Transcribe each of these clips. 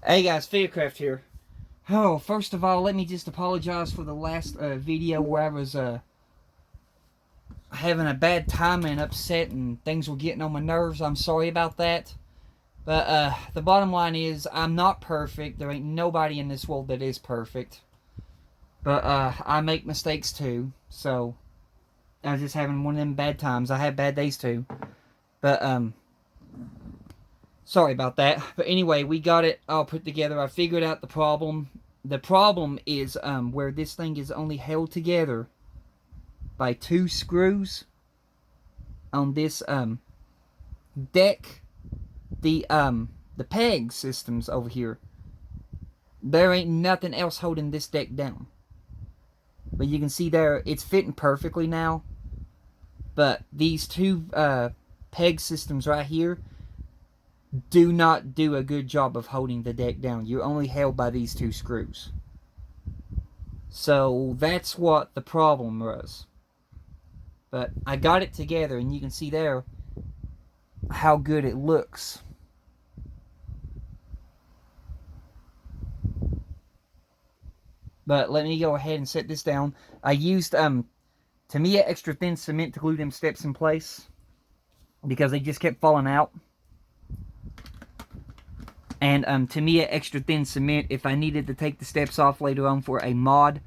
Hey guys, Fearcraft here. Oh, first of all, let me just apologize for the last video where I was having a bad time and upset and things were getting on my nerves. I'm sorry about that. But the bottom line is, I'm not perfect. There ain't nobody in this world that is perfect. But I make mistakes too. So I was just having one of them bad times. I have bad days too. But sorry about that. But anyway, we got it all put together. I figured out the problem. The problem is where this thing is only held together by 2 screws on this deck. The peg systems over here. There ain't nothing else holding this deck down. But you can see there, it's fitting perfectly now. But these 2 peg systems right here do not do a good job of holding the deck down. You're only held by these 2 screws. So that's what the problem was. But I got it together, and you can see there how good it looks. But let me go ahead and set this down. I used Tamiya extra thin cement to glue them steps in place because they just kept falling out. And Tamiya extra thin cement, if I needed to take the steps off later on for a mod,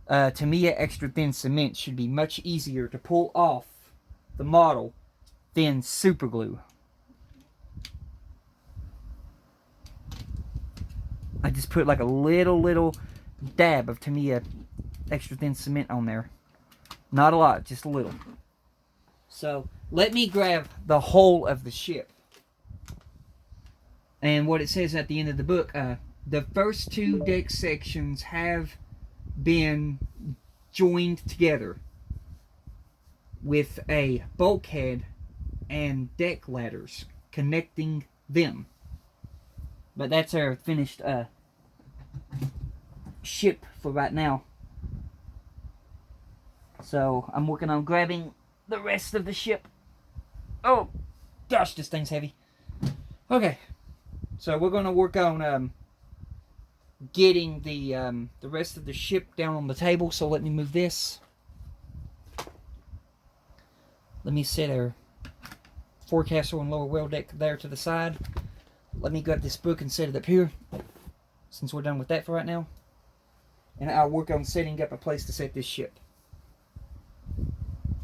Tamiya extra thin cement should be much easier to pull off the model than super glue. I just put like a little dab of Tamiya extra thin cement on there. Not a lot, just a little. So let me grab the whole of the ship. And what it says at the end of the book, the first 2 deck sections have been joined together with a bulkhead and deck ladders connecting them. But that's our finished ship for right now. So I'm working on grabbing the rest of the ship. Oh gosh, this thing's heavy. Okay. So we're going to work on getting the rest of the ship down on the table. So let me move this. Let me set our forecastle and lower well deck there to the side. Let me grab this book and set it up here, since we're done with that for right now. And I'll work on setting up a place to set this ship.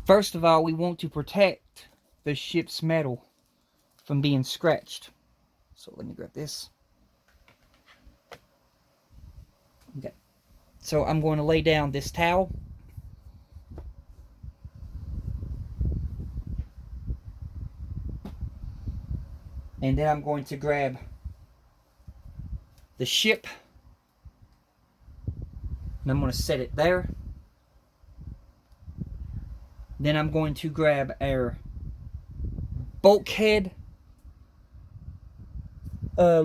First of all, we want to protect the ship's metal from being scratched. So let me grab this. Okay. So I'm going to lay down this towel. And then I'm going to grab the ship. And I'm going to set it there. Then I'm going to grab our bulkhead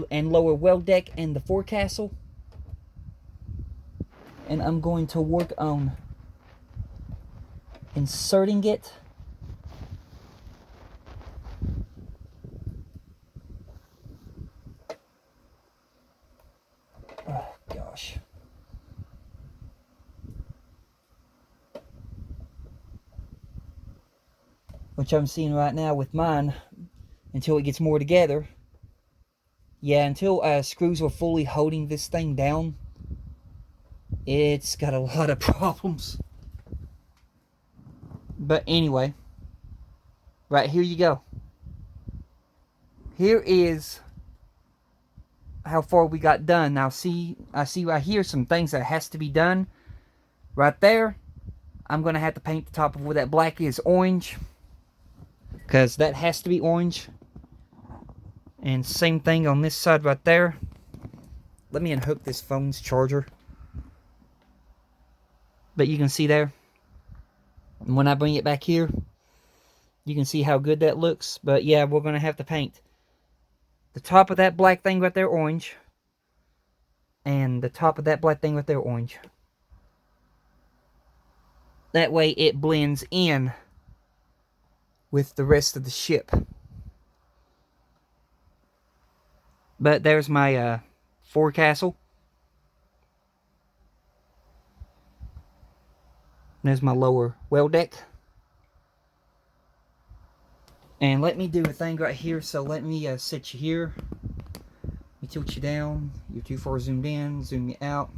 and lower well deck and the forecastle. And I'm going to work on inserting it. Oh gosh. Which I'm seeing right now with mine until it gets more together. Yeah, until screws are fully holding this thing down, it's got a lot of problems. But anyway, right, here you go. Here is how far we got done. Now I see right here some things that has to be done. Right there, I'm going to have to paint the top of where that black is orange, because that has to be orange. And same thing on this side right there. Let me unhook this phone's charger. But you can see there. And when I bring it back here, you can see how good that looks. But yeah, we're going to have to paint the top of that black thing right there orange. And the top of that black thing right there orange. That way it blends in with the rest of the ship. But there's my forecastle. There's my lower well deck. And let me do a thing right here. So let me set you here. Let me tilt you down. You're too far zoomed in. Zoom you out.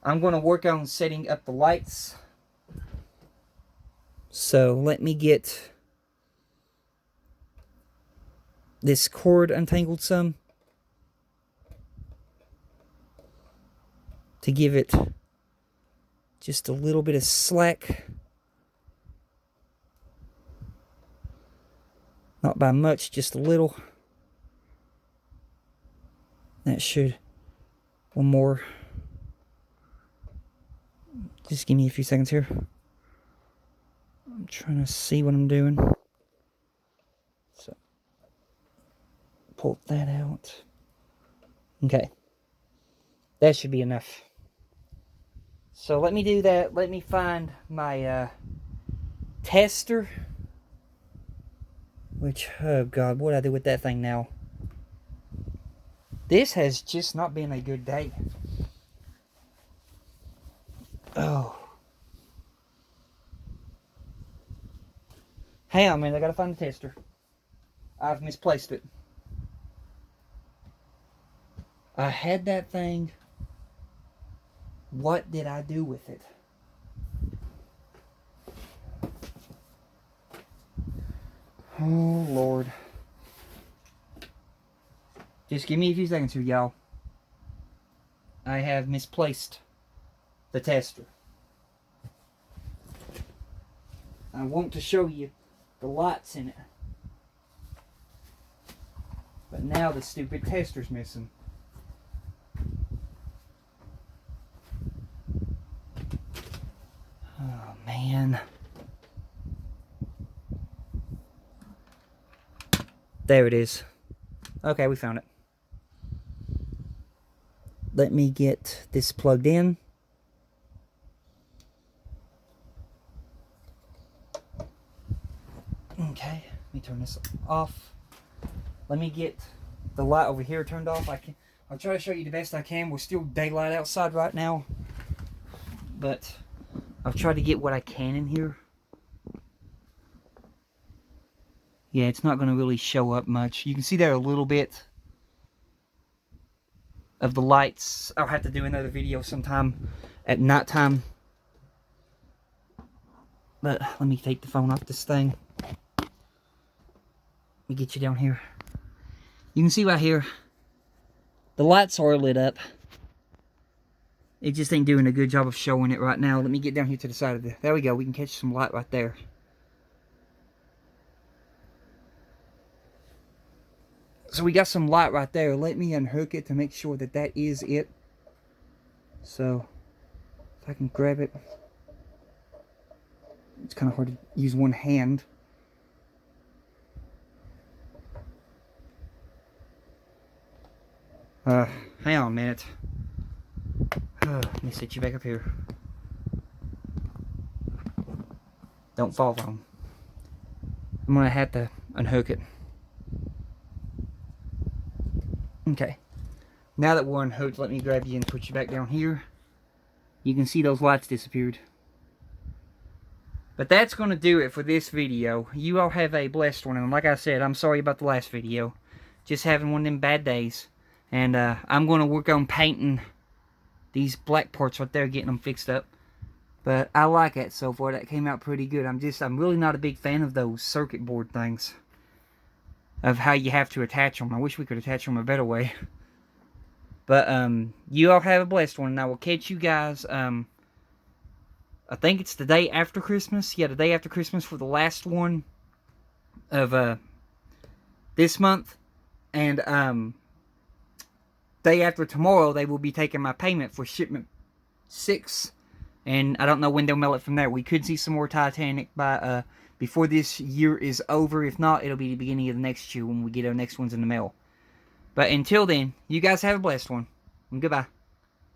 I'm going to work on setting up the lights. So let me get this cord untangled some to give it just a little bit of slack. Not by much, just a little. That should. One more. Just give me a few seconds here. I'm trying to see what I'm doing. So, pull that out. Okay. That should be enough. So let me do that. Let me find my tester. Which, oh God, what do I do with that thing now? This has just not been a good day. Oh. Hang on a minute, I gotta find the tester. I've misplaced it. I had that thing. What did I do with it? Oh, Lord. Just give me a few seconds here, y'all. I have misplaced the tester. I want to show you the lights in it. But now the stupid tester's missing. Oh, man. There it is. Okay, we found it. Let me get this plugged in. Okay, let me turn this off. Let me get the light over here turned off. I'll try to show you the best I can. We're still daylight outside right now, but I'll try to get what I can in here. Yeah, it's not going to really show up much. You can see there a little bit of the lights. I'll have to do another video sometime at nighttime. But let me take the phone off this thing. Let me get you down here. You can see right here, the lights are lit up. It just ain't doing a good job of showing it right now. Let me get down here to the side of there we go. We can catch some light right there. So we got some light right there. Let me unhook it to make sure that that is it. So, if I can grab it. It's kind of hard to use one hand. Hang on a minute. Let me set you back up here. Don't fall wrong. I'm gonna have to unhook it. Okay. Now that we're unhooked, let me grab you and put you back down here. You can see those lights disappeared. But that's going to do it for this video. You all have a blessed one. And like I said, I'm sorry about the last video. Just having one of them bad days. And I'm going to work on painting these black parts right there, getting them fixed up. But I like it so far. That came out pretty good. I'm really not a big fan of those circuit board things. Of how you have to attach them. I wish we could attach them a better way. But you all have a blessed one. And I will catch you guys. I think it's the day after Christmas. Yeah, the day after Christmas for the last one of this month. And day after tomorrow, they will be taking my payment for shipment 6. And I don't know when they'll mail it from there. We could see some more Titanic by before this year is over. If not, it'll be the beginning of the next year when we get our next ones in the mail. But until then, you guys have a blessed one. And goodbye.